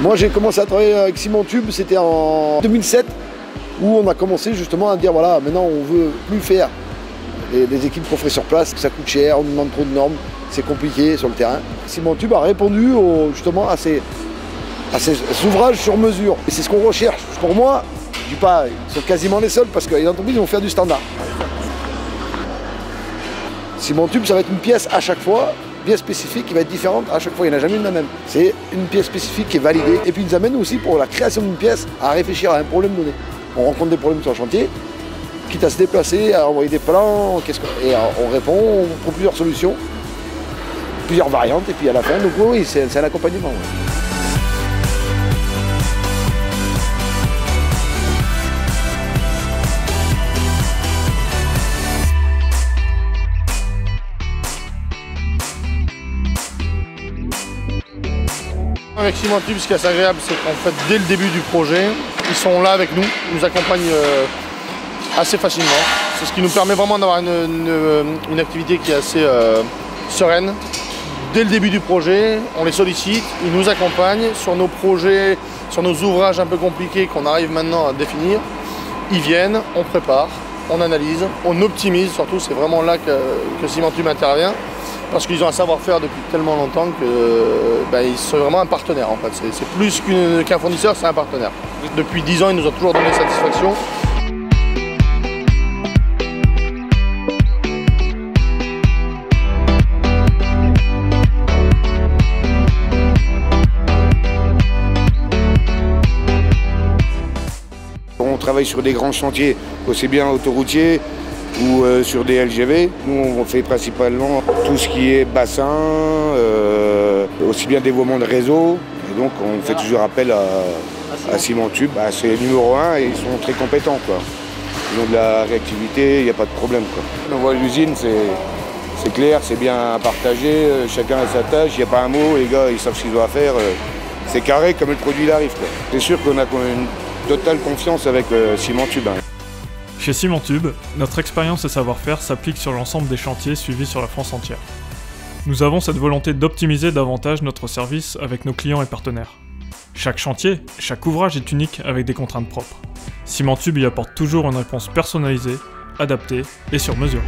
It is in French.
Moi j'ai commencé à travailler avec Ciment-Tube, c'était en 2007, où on a commencé justement à dire voilà, maintenant on veut plus faire des équipes qu'on ferait sur place, ça coûte cher, on nous demande trop de normes, c'est compliqué sur le terrain. Ciment-Tube a répondu justement à ces ouvrages sur mesure. Et c'est ce qu'on recherche. Pour moi, je dis pas, ils sont quasiment les seuls parce que les entreprises vont faire du standard. Ciment-Tube, ça va être une pièce à chaque fois, bien spécifique, qui va être différente à chaque fois. Il n'y en a jamais une la même. C'est une pièce spécifique qui est validée. Et puis ils nous amènent aussi pour la création d'une pièce à réfléchir à un problème donné. On rencontre des problèmes sur le chantier, quitte à se déplacer, à envoyer des plans, et on répond, on trouve plusieurs solutions, plusieurs variantes, et puis à la fin, donc oui, c'est un accompagnement. Ouais. Avec Ciment-Tube, ce qui est assez agréable, c'est qu'en fait, dès le début du projet, ils sont là avec nous, ils nous accompagnent assez facilement. C'est ce qui nous permet vraiment d'avoir une activité qui est assez sereine. Dès le début du projet, on les sollicite, ils nous accompagnent sur nos projets, sur nos ouvrages un peu compliqués qu'on arrive maintenant à définir. Ils viennent, on prépare, on analyse, on optimise, surtout c'est vraiment là que Ciment-Tube intervient. Parce qu'ils ont un savoir-faire depuis tellement longtemps qu'ils sont vraiment un partenaire en fait. C'est plus qu'un fournisseur, c'est un partenaire. Depuis 10 ans, ils nous ont toujours donné satisfaction. On travaille sur des grands chantiers, aussi bien autoroutiers ou sur des LGV. Nous, on fait principalement tout ce qui est bassin, aussi bien dévoiement de réseau. Et donc, on fait toujours appel à Ciment-Tube. C'est le numéro 1 et ils sont très compétents, quoi. Ils ont de la réactivité, il n'y a pas de problème, quoi. On voit l'usine, c'est clair, c'est bien partagé, chacun a sa tâche, il n'y a pas un mot, les gars, ils savent ce qu'ils doivent faire. C'est carré comme le produit il arrive, quoi. C'est sûr qu'on a une totale confiance avec Ciment-Tube. Chez Ciment-Tube, notre expérience et savoir-faire s'appliquent sur l'ensemble des chantiers suivis sur la France entière. Nous avons cette volonté d'optimiser davantage notre service avec nos clients et partenaires. Chaque chantier, chaque ouvrage est unique avec des contraintes propres. Ciment-Tube y apporte toujours une réponse personnalisée, adaptée et sur mesure.